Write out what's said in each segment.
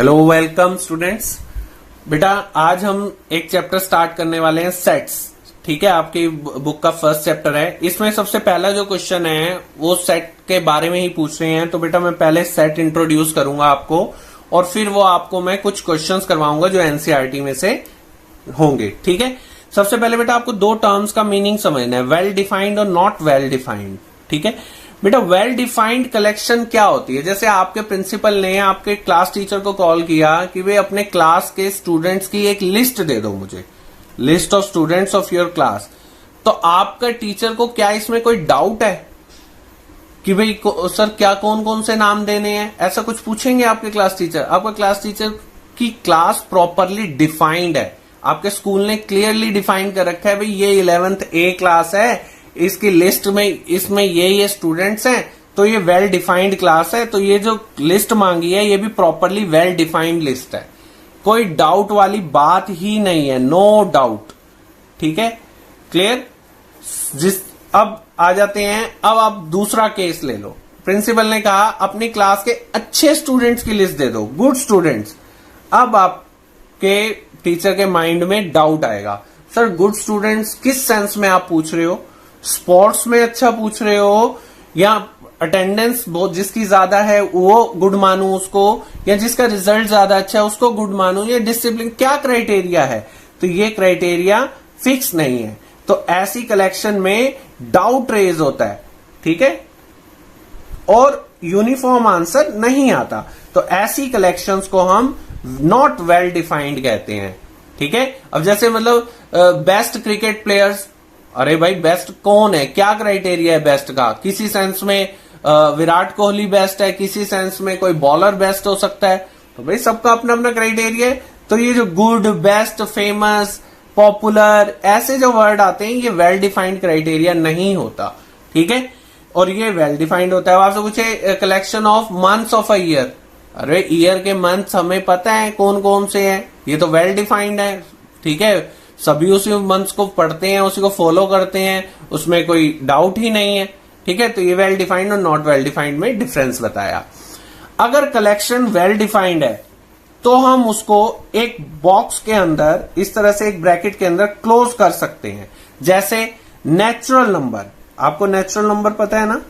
Hello welcome students. बेटा आज हम एक चैप्टर स्टार्ट करने वाले हैं सेट्स। ठीक है, आपकी बुक का फर्स्ट चैप्टर है। इसमें सबसे पहला जो क्वेश्चन है वो सेट के बारे में ही पूछ रहे हैं। तो बेटा मैं पहले सेट इंट्रोड्यूस करूंगा आपको और फिर वो आपको मैं कुछ क्वेश्चंस करवाऊंगा जो एनसीईआरटी में से होंगे। ठीक है, सबसे पहले बेटा आपको दो टर्म्स का मीनिंग समझना है, वेल डिफाइंड और नॉट वेल डिफाइंड। ठीक है बेटा, वेल डिफाइंड कलेक्शन क्या होती है? जैसे आपके प्रिंसिपल ने आपके क्लास टीचर को कॉल किया कि वे अपने क्लास के स्टूडेंट्स की एक लिस्ट दे दो मुझे, list of students of your class. तो आपका टीचर को क्या इसमें कोई डाउट है कि भाई सर क्या कौन कौन से नाम देने हैं? ऐसा कुछ पूछेंगे आपके क्लास टीचर? आपका क्लास टीचर की क्लास प्रॉपरली डिफाइंड है, आपके स्कूल ने क्लियरली डिफाइन कर रखा है भाई ये 11th A क्लास है, इसकी लिस्ट में इसमें ये स्टूडेंट्स हैं, तो ये वेल डिफाइंड क्लास है। तो ये जो लिस्ट मांगी है ये भी प्रॉपरली वेल डिफाइंड लिस्ट है, कोई डाउट वाली बात ही नहीं है, नो डाउट। ठीक है, क्लियर? अब आ जाते हैं, अब आप दूसरा केस ले लो। प्रिंसिपल ने कहा अपनी क्लास के अच्छे स्टूडेंट्स की लिस्ट दे दो, गुड स्टूडेंट्स। अब आपके टीचर के माइंड में डाउट आएगा, सर गुड स्टूडेंट्स किस सेंस में आप पूछ रहे हो? स्पोर्ट्स में अच्छा पूछ रहे हो या अटेंडेंस बहुत जिसकी ज्यादा है वो गुड मानू उसको, या जिसका रिजल्ट ज्यादा अच्छा है उसको गुड मानू, या डिसिप्लिन? क्या क्राइटेरिया है? तो ये क्राइटेरिया फिक्स नहीं है, तो ऐसी कलेक्शन में डाउट रेज होता है। ठीक है, और यूनिफॉर्म आंसर नहीं आता, तो ऐसी कलेक्शंस को हम नॉट वेल डिफाइंड कहते हैं। ठीक है, अब जैसे मतलब बेस्ट क्रिकेट प्लेयर्स, अरे भाई बेस्ट कौन है? क्या क्राइटेरिया है बेस्ट का? किसी सेंस में विराट कोहली बेस्ट है, किसी सेंस में कोई बॉलर बेस्ट हो सकता है, तो भाई सबका अपना अपना क्राइटेरिया है। तो ये जो गुड, बेस्ट, फेमस, पॉपुलर ऐसे जो वर्ड आते हैं ये वेल डिफाइंड क्राइटेरिया नहीं होता। ठीक है, और ये वेल डिफाइंड होता है। आपसे पूछे collection of months of a year, अरे ईयर के मंथ्स हमें पता है कौन कौन से हैं, ये तो वेल डिफाइंड है। ठीक है, सभी उसी मंथ्स को पढ़ते हैं, उसी को फॉलो करते हैं, उसमें कोई डाउट ही नहीं है। ठीक है, तो ये वेल डिफाइंड और नॉट वेल डिफाइंड में डिफरेंस बताया। अगर कलेक्शन वेल डिफाइंड है तो हम उसको एक बॉक्स के अंदर इस तरह से एक ब्रैकेट के अंदर क्लोज कर सकते हैं। जैसे नेचुरल नंबर, आपको नेचुरल नंबर पता है ना?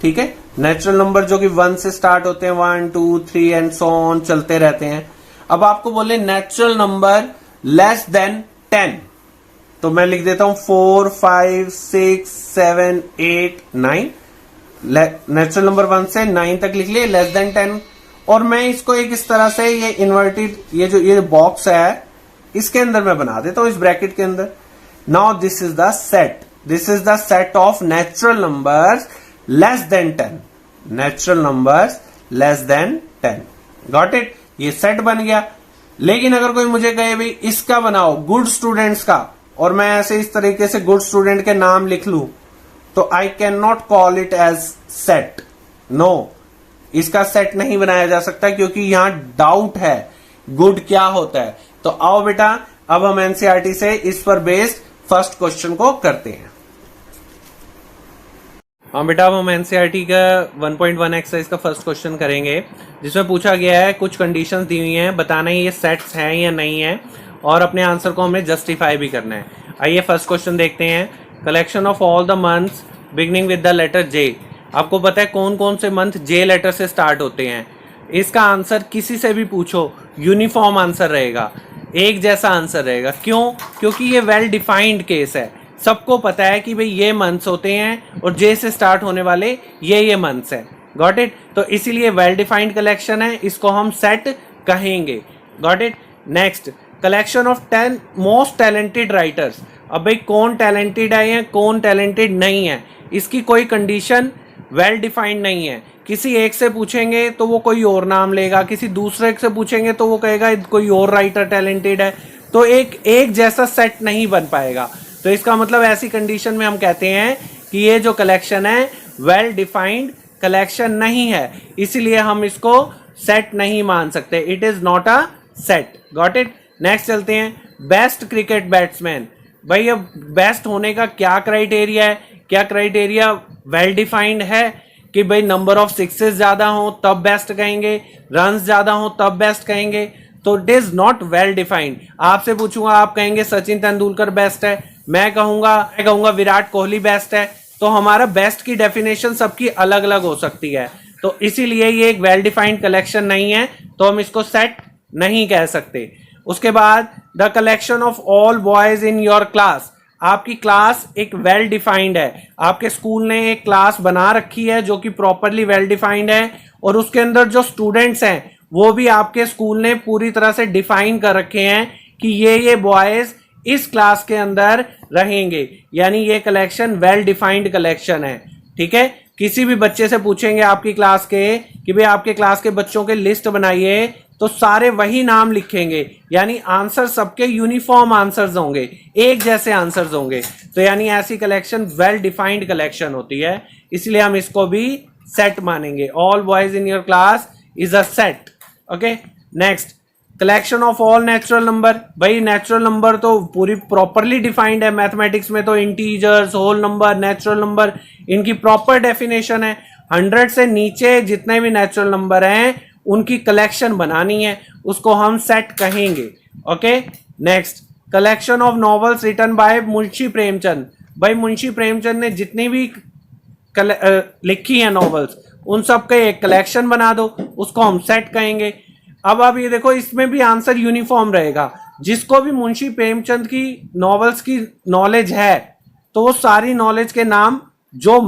ठीक है, नेचुरल नंबर जो कि 1 से स्टार्ट होते हैं, 1 2 3 एंड सो ऑन चलते रहते हैं। अब आपको बोले नेचुरल नंबर लेस देन 10, तो मैं लिख देता हूं 4 5 6 7 8 9। नेचुरल नंबर 1 से 9 तक लिख लिए, लेस देन 10। और मैं इसको एक इस तरह से ये इन्वर्टेड ये बॉक्स है इसके अंदर मैं बना देता हूं, इस ब्रैकेट के अंदर। Now this is the set, this is the set of natural numbers less than 10, natural numbers less than 10। Got it? ये सेट बन गया। लेकिन अगर कोई मुझे कहे भाई इसका बनाओ गुड स्टूडेंट्स का, और मैं ऐसे इस तरीके से गुड स्टूडेंट के नाम लिख लूं, तो I can not call it as set. No, इसका सेट नहीं बनाया जा सकता क्योंकि यहां डाउट है गुड क्या होता है। तो आओ बेटा अब हम एनसीईआरटी से इस पर बेस्ड फर्स्ट क्वेश्चन को करते हैं। हाँ बेटा, अब हम एनसीईआरटी का 1.1 एक्सरसाइज का फर्स्ट क्वेश्चन करेंगे, जिसमें पूछा गया है कुछ कंडीशंस दी हुई हैं, बताना है ये सेट्स हैं या नहीं है, और अपने आंसर को हमें जस्टिफाई भी करना है। आइए फर्स्ट क्वेश्चन देखते हैं। Collection of all the months beginning with the letter J. आपको पता है कौन कौन से मंथ जे लेटर से स्टार्ट होते हैं। इसका आंसर किसी से भी पूछो यूनिफॉर्म आंसर रहेगा, एक जैसा आंसर रहेगा। क्यों? क्योंकि ये वेल डिफाइंड केस है, सबको पता है कि भाई ये मंथ्स होते हैं और जे से स्टार्ट होने वाले ये मंथ्स है। Got it? तो इसीलिए वेल डिफाइंड कलेक्शन है, इसको हम सेट कहेंगे। Got it? Next, collection of 10 most talented writers. अब भाई कौन टैलेंटेड है या कौन टैलेंटेड नहीं है, इसकी कोई कंडीशन वेल डिफाइंड नहीं है। किसी एक से पूछेंगे तो वो कोई और नाम लेगा, किसी दूसरे से पूछेंगे तो वो कहेगा कोई और राइटर टैलेंटेड है, तो एक जैसा सेट नहीं बन पाएगा। तो इसका मतलब ऐसी कंडीशन में हम कहते हैं कि ये जो कलेक्शन है वेल डिफाइंड कलेक्शन नहीं है, इसलिए हम इसको सेट नहीं मान सकते। It is not a set. Got it? Next चलते हैं, बेस्ट क्रिकेट बैट्समैन। भाई अब बेस्ट होने का क्या क्राइटेरिया है? क्या क्राइटेरिया वेल डिफाइंड है कि भाई नंबर ऑफ सिक्सेस ज्यादा हो तब बेस्ट कहेंगे, रन ज्यादा हो तब बेस्ट कहेंगे, तो it is not well defined. आपसे पूछूंगा, आप कहेंगे सचिन तेंदुलकर बेस्ट है, मैं कहूंगा विराट कोहली बेस्ट है, तो हमारा बेस्ट की डेफिनेशन सबकी अलग अलग हो सकती है। तो इसीलिए ये एक वेल डिफाइंड कलेक्शन नहीं है, तो हम इसको सेट नहीं कह सकते। उसके बाद the collection of all boys in your class, आपकी क्लास एक वेल डिफाइंड है, आपके स्कूल ने एक क्लास बना रखी है जो कि प्रॉपरली वेल डिफाइंड है, और उसके अंदर जो स्टूडेंट्स हैं वो भी आपके स्कूल ने पूरी तरह से डिफाइन कर रखे हैं कि ये बॉयज इस क्लास के अंदर रहेंगे, यानी ये कलेक्शन वेल डिफाइंड कलेक्शन है। ठीक है, किसी भी बच्चे से पूछेंगे आपकी क्लास के कि भाई आपके क्लास के बच्चों के लिस्ट बनाइए, तो सारे वही नाम लिखेंगे, यानी आंसर सबके यूनिफॉर्म आंसर्स होंगे, एक जैसे आंसर्स होंगे। तो यानी ऐसी कलेक्शन वेल डिफाइंड कलेक्शन होती है, इसलिए हम इसको भी सेट मानेंगे। All boys in your class is a set. Okay, next collection of all natural number. भाई नेचुरल नंबर तो पूरी प्रॉपरली डिफाइंड है, मैथमेटिक्स में तो integers, whole number, natural number, इनकी प्रॉपर डेफिनेशन है। 100 से नीचे जितने भी नेचुरल नंबर हैं उनकी कलेक्शन बनानी है, उसको हम सेट कहेंगे। Okay, next collection of novels written by Munshi Premchand. भाई मुंशी प्रेमचंद ने जितनी भी लिखी है नॉवेल्स, उन सब का एक कलेक्शन बना दो, उसको हम सेट कहेंगे। अब आप ये देखो, इसमें भी आंसर यूनिफॉर्म रहेगा। जिसको भी मुंशी प्रेमचंद की नॉवेल्स की नॉलेज है, तो वो सारी नॉलेज के नाम जो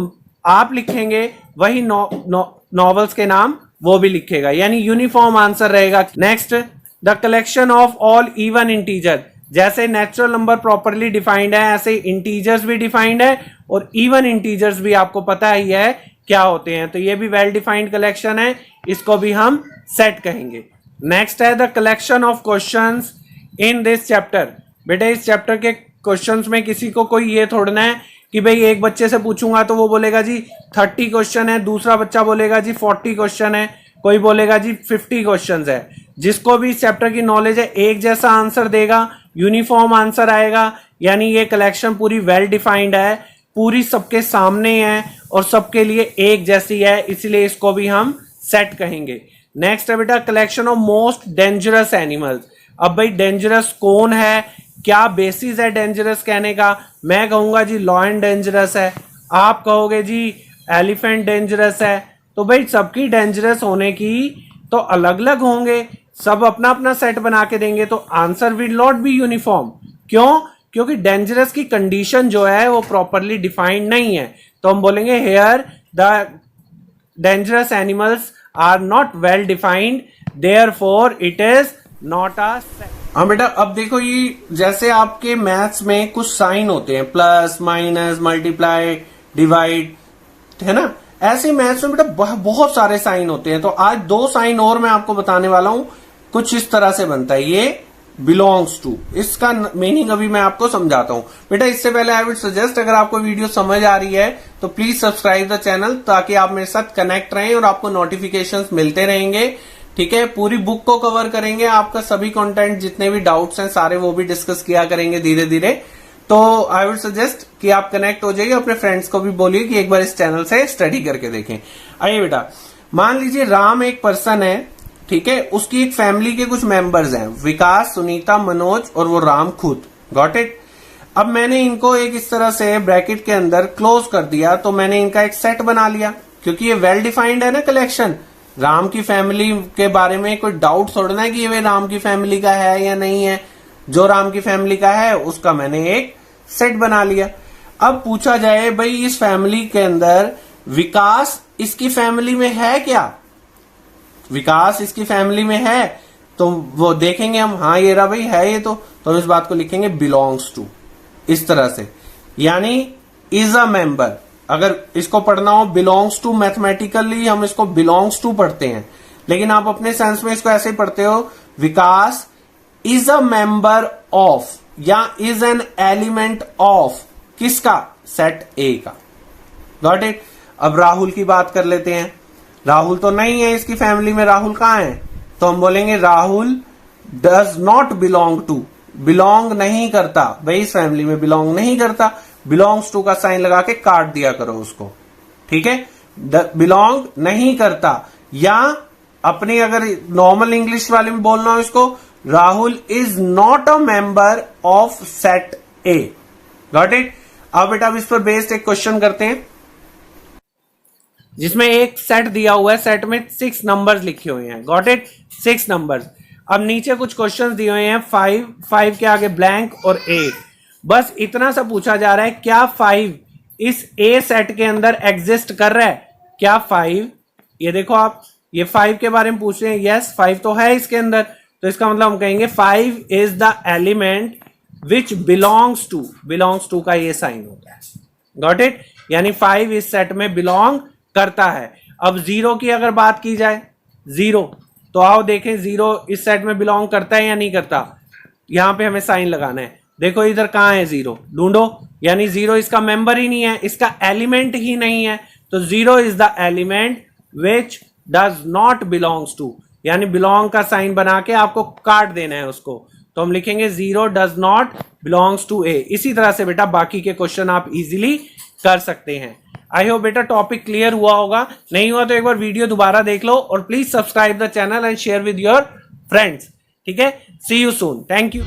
आप लिखेंगे वही नॉवेल्स के नाम वो भी लिखेगा, यानी यूनिफॉर्म आंसर रहेगा। Next the collection of all even integer. जैसे नेचुरल नंबर प्रॉपरली डिफाइंड है, ऐसे इंटीजर्स भी डिफाइंड है, और इवन इंटीजर्स भी आपको पता ही है क्या होते हैं, तो ये भी वेल डिफाइंड कलेक्शन है, इसको भी हम सेट कहेंगे। नेक्स्ट है the collection of questions in this chapter. बेटे इस चैप्टर के क्वेश्चंस में किसी को कोई ये थोड़ना है कि भाई एक बच्चे से पूछूंगा तो वो बोलेगा जी 30 क्वेश्चन है, दूसरा बच्चा बोलेगा जी 40 क्वेश्चन है, कोई बोलेगा जी 50 क्वेश्चन है। जिसको भी इस चैप्टर की नॉलेज है एक जैसा आंसर देगा, यूनिफॉर्म आंसर आएगा, यानी ये कलेक्शन पूरी वेल डिफाइंड है, पूरी सबके सामने है और सबके लिए एक जैसी है, इसलिए इसको भी हम सेट कहेंगे। नेक्स्ट है बेटा collection of most dangerous animals. अब भाई डेंजरस कौन है, क्या बेसिस है डेंजरस कहने का? मैं कहूंगा जी लॉयन डेंजरस है, आप कहोगे जी एलिफेंट डेंजरस है। तो भाई सबकी डेंजरस होने की तो अलग अलग होंगे, सब अपना अपना सेट बना के देंगे, तो answer will not be uniform. क्यों? क्योंकि डेंजरस की कंडीशन जो है वो प्रॉपरली डिफाइंड नहीं है, तो हम बोलेंगे here the dangerous animals are not well defined, therefore it is not a set. हाँ बेटा, अब देखो ये जैसे आपके मैथ्स में कुछ साइन होते हैं, प्लस माइनस मल्टीप्लाई डिवाइड, है ना, ऐसे मैथ्स में बेटा बहुत सारे साइन होते हैं। तो आज 2 साइन और मैं आपको बताने वाला हूं, कुछ इस तरह से बनता है, ये बिलोंग्स टू, इसका मीनिंग अभी मैं आपको समझाता हूं। बेटा इससे पहले आई वुड सजेस्ट, अगर आपको वीडियो समझ आ रही है तो प्लीज सब्सक्राइब द चैनल, ताकि आप मेरे साथ कनेक्ट रहें और आपको नोटिफिकेशंस मिलते रहेंगे। ठीक है, पूरी बुक को कवर करेंगे, आपका सभी कंटेंट, जितने भी डाउट्स हैं सारे वो भी डिस्कस किया करेंगे धीरे धीरे। तो आई वुड सजेस्ट कि आप कनेक्ट हो जाइए, अपने फ्रेंड्स को भी बोलिए कि एक बार इस चैनल से स्टडी करके देखें। आइए बेटा, मान लीजिए राम एक पर्सन है, ठीक है, उसकी एक फैमिली के कुछ मेंबर्स हैं, विकास, सुनीता, मनोज और वो राम खुद। Got it? अब मैंने इनको एक इस तरह से ब्रैकेट के अंदर क्लोज कर दिया, तो मैंने इनका एक सेट बना लिया, क्योंकि ये वेल डिफाइंड है ना कलेक्शन। राम की फैमिली के बारे में कोई डाउट छोड़ना है कि ये राम की फैमिली का है या नहीं है, जो राम की फैमिली का है उसका मैंने एक सेट बना लिया। अब पूछा जाए भाई इस फैमिली के अंदर विकास इसकी फैमिली में है क्या? विकास इसकी फैमिली में है, तो वो देखेंगे हम, हाँ ये रहा भाई है ये, तो हम इस बात को लिखेंगे बिलोंग्स टू, इस तरह से, यानी इज अ मेंबर। अगर इसको पढ़ना हो बिलोंग्स टू, मैथमेटिकली हम इसको बिलोंग्स टू पढ़ते हैं, लेकिन आप अपने सेंस में इसको ऐसे ही पढ़ते हो, विकास इज अ मेंबर ऑफ या इज एन एलिमेंट ऑफ किसका? सेट ए का। Got it? अब राहुल की बात कर लेते हैं। राहुल तो नहीं है इसकी फैमिली में, राहुल कहां है? तो हम बोलेंगे Rahul does not belong to, belong नहीं करता, भाई इस फैमिली में बिलोंग नहीं करता। बिलोंग्स टू का साइन लगा के काट दिया करो उसको, ठीक है। बिलोंग नहीं करता, या अपनी अगर नॉर्मल इंग्लिश वाले में बोलना हो इसको, Rahul is not a member of set A. Got it. अब बेटा अब इस पर बेस्ड एक क्वेश्चन करते हैं जिसमें एक सेट दिया हुआ है, सेट में 6 नंबर्स लिखे हुए हैं। Got it, 6 numbers. अब नीचे कुछ क्वेश्चंस दिए हुए हैं, 5 के आगे ब्लैंक और 8। बस इतना सा पूछा जा रहा है, क्या 5 इस ए सेट के अंदर एग्जिस्ट कर रहा है? क्या 5, ये देखो आप, ये 5 के बारे में पूछ रहे हैं। यस, 5 तो है इसके अंदर, तो इसका मतलब हम कहेंगे 5 is the element which belongs to का ये साइन होता है। गॉट इट, यानी 5 इस सेट में बिलोंग करता है। अब 0 की अगर बात की जाए, 0, तो आओ देखें 0 इस सेट में बिलोंग करता है या नहीं करता। यहां पे हमें साइन लगाना है। देखो इधर कहां है 0, ढूंढो। यानी 0 इसका मेंबर ही नहीं है, इसका एलिमेंट ही नहीं है। तो 0 is the element which does not belongs to, यानी बिलोंग का साइन बना के आपको काट देना है उसको। तो हम लिखेंगे 0 डज नॉट बिलोंग्स टू ए। इसी तरह से बेटा बाकी के क्वेश्चन आप इजीली कर सकते हैं। आई होप बेटा टॉपिक क्लियर हुआ होगा। नहीं हुआ तो एक बार वीडियो दोबारा देख लो, और please subscribe the channel and share with your friends. ठीक है, सी यू सून, थैंक यू।